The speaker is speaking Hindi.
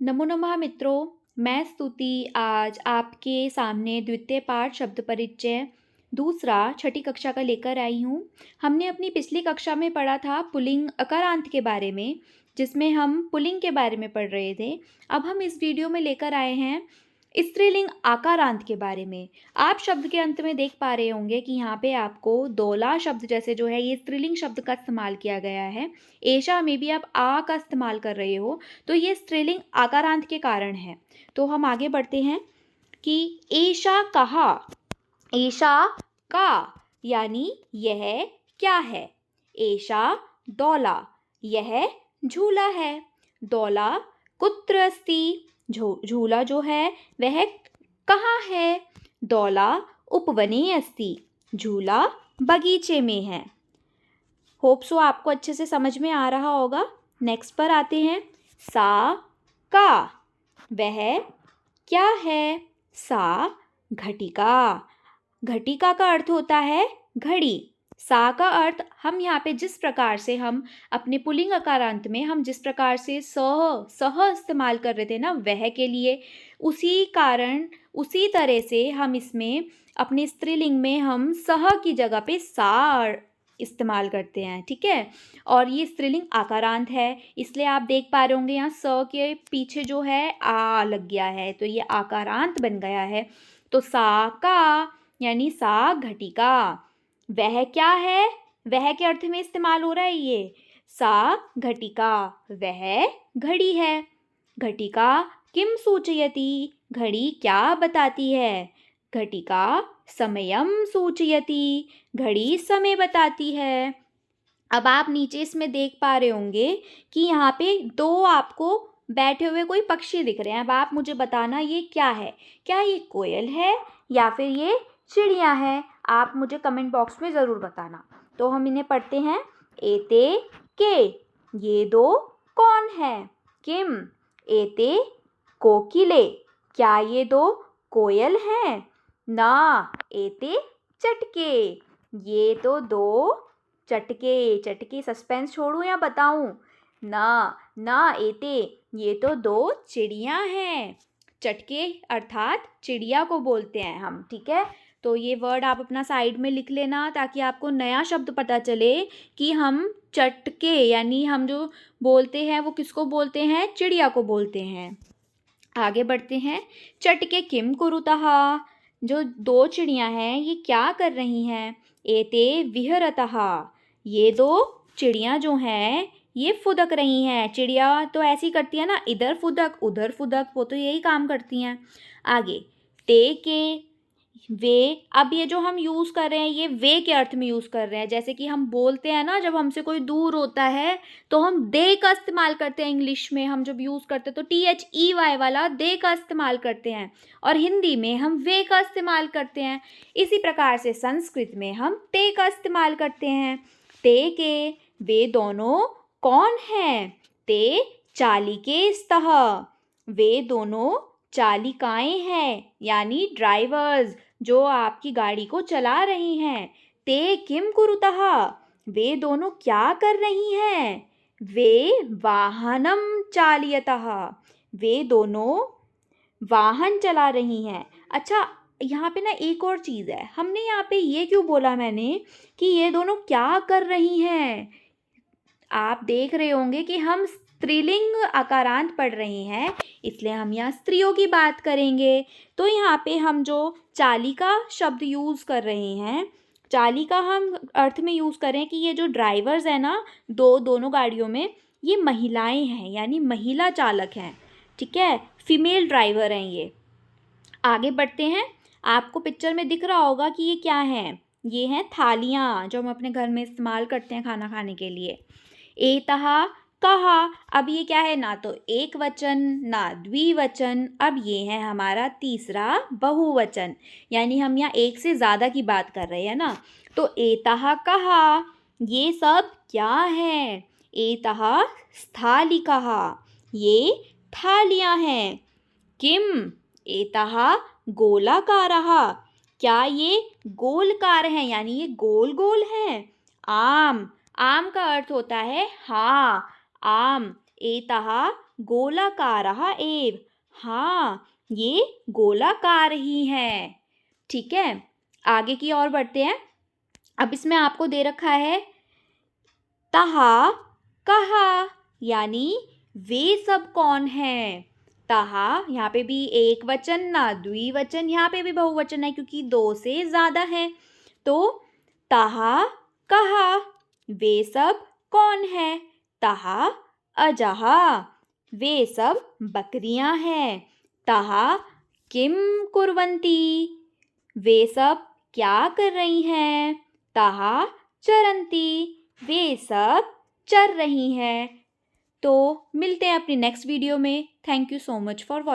नमो नमः मित्रों, मैं स्तुति आज आपके सामने द्वितीय पाठ शब्द परिचय दूसरा छठी कक्षा का लेकर आई हूँ। हमने अपनी पिछली कक्षा में पढ़ा था पुल्लिंग अकारांत के बारे में, जिसमें हम पुल्लिंग के बारे में पढ़ रहे थे। अब हम इस वीडियो में लेकर आए हैं स्त्रीलिंग आकारांत के बारे में। आप शब्द के अंत में देख पा रहे होंगे कि यहाँ पे आपको दोला शब्द जैसे जो है ये स्त्रीलिंग शब्द का इस्तेमाल किया गया है। एशा में भी आप आ का इस्तेमाल कर रहे हो, तो ये स्त्रीलिंग आकारांत के कारण है। तो हम आगे बढ़ते हैं कि एशा कहा, एशा का यानी यह क्या है। एशा दौला, यह झूला है। दौला कुत्र अस्ति, झूला जो है वह कहाँ है। दौला उपवने अस्ति, झूला बगीचे में है। होप सो आपको अच्छे से समझ में आ रहा होगा। नेक्स्ट पर आते हैं। सा का, वह क्या है। सा घटिका, घटिका का अर्थ होता है घड़ी। सा का अर्थ हम यहाँ पे जिस प्रकार से हम अपने पुल्लिंग अकारांत में हम जिस प्रकार से सह इस्तेमाल कर रहे थे ना वह के लिए, उसी तरह से हम इसमें अपने स्त्रीलिंग में हम सह की जगह पे सा इस्तेमाल करते हैं, ठीक है। और ये स्त्रीलिंग आकारांत है, इसलिए आप देख पा रहे होंगे यहाँ स के पीछे जो है आ लग गया है, तो ये आकारांत बन गया है। तो सा का यानी सा घटिका, वह क्या है, वह के अर्थ में इस्तेमाल हो रहा है ये। सा घटिका, वह घड़ी है। घटिका किम सूचयति, घड़ी क्या बताती है। घटिका समयम सूचयति, घड़ी समय बताती है। अब आप नीचे इसमें देख पा रहे होंगे कि यहाँ पे दो आपको बैठे हुए कोई पक्षी दिख रहे हैं। अब आप मुझे बताना ये क्या है, क्या ये कोयल है या फिर ये चिड़िया है। आप मुझे कमेंट बॉक्स में ज़रूर बताना। तो हम इन्हें पढ़ते हैं। एते के, ये दो कौन है। किम एते कोकिले, क्या ये दो कोयल हैं। ना एते चटके, ये तो दो चटके सस्पेंस छोड़ूं या बताऊं। ना एते, ये तो दो चिड़िया हैं। चटके अर्थात चिड़िया को बोलते हैं हम, ठीक है। तो ये वर्ड आप अपना साइड में लिख लेना ताकि आपको नया शब्द पता चले कि हम चटके यानी हम जो बोलते हैं वो किसको बोलते हैं, चिड़िया को बोलते हैं। आगे बढ़ते हैं। चटके किम कुरुतः, जो दो चिड़िया हैं ये क्या कर रही हैं। एते विहरतः, ये दो चिड़िया जो हैं ये फुदक रही हैं। चिड़िया तो ऐसी करती है ना, इधर फुदक उधर फुदक, वो तो यही काम करती हैं। आगे ते के, वे, अब ये जो हम यूज़ कर रहे हैं ये वे के अर्थ में यूज़ कर रहे हैं। जैसे कि हम बोलते हैं ना, जब हमसे कोई दूर होता है तो हम दे का इस्तेमाल करते हैं। इंग्लिश में हम जब यूज़ करते हैं तो THEY वाला दे का इस्तेमाल करते हैं, और हिंदी में हम वे का इस्तेमाल करते हैं। इसी प्रकार से संस्कृत में हम ते का इस्तेमाल करते हैं। ते के, वे दोनों कौन हैं। ते चालिके स्तः, वे दोनों चालिकाएं हैं यानी ड्राइवर्स, जो आपकी गाड़ी को चला रही हैं। ते किम कुरुतः, वे दोनों क्या कर रही हैं। वे वाहनम चालयतः, वे दोनों वाहन चला रही हैं। अच्छा, यहाँ पे ना एक और चीज़ है, हमने यहाँ पे ये क्यों बोला मैंने कि ये दोनों क्या कर रही हैं। आप देख रहे होंगे कि हम स्त्रीलिंग आकारांत पढ़ रहे हैं, इसलिए हम यहाँ स्त्रियों की बात करेंगे। तो यहाँ पे हम जो चालिका शब्द यूज़ कर रहे हैं, चालिका हम अर्थ में यूज़ करें कि ये जो ड्राइवर्स हैं ना दोनों गाड़ियों में, ये महिलाएं हैं यानी महिला चालक हैं, ठीक है, फीमेल ड्राइवर हैं ये। आगे बढ़ते हैं। आपको पिक्चर में दिख रहा होगा कि ये क्या है, ये हैं थालियाँ जो हम अपने घर में इस्तेमाल करते हैं खाना खाने के लिए। एतः कहा, अब ये क्या है, ना तो एक वचन ना द्विवचन, अब ये है हमारा तीसरा बहुवचन, यानी हम यहाँ एक से ज़्यादा की बात कर रहे हैं ना। तो एतः कहा, ये सब क्या है। एतः स्थालिकाः, ये थालियाँ हैं। किम एतः गोलाकारः, क्या ये गोलकार हैं यानी ये गोल गोल हैं। आम, आम का अर्थ होता है हाँ, आम। एतः गोलाकारः एव। हाँ, ये गोलाकार ही है। ठीक है, आगे की ओर बढ़ते हैं। अब इसमें आपको दे रखा है तहा कहा, यानी वे सब कौन है। तहा यहाँ पे भी एक वचन ना द्विवचन, यहाँ पे भी बहुवचन है क्योंकि दो से ज्यादा है। तो तहा कहा वे सब कौन है। तहा अजहा वे सब बकरियां हैं। तहा किम कुर्वन्ति वे सब क्या कर रही हैं। तहा चरन्ति वे सब चर रही हैं। तो मिलते हैं अपनी नेक्स्ट वीडियो में। Thank you so much for watching.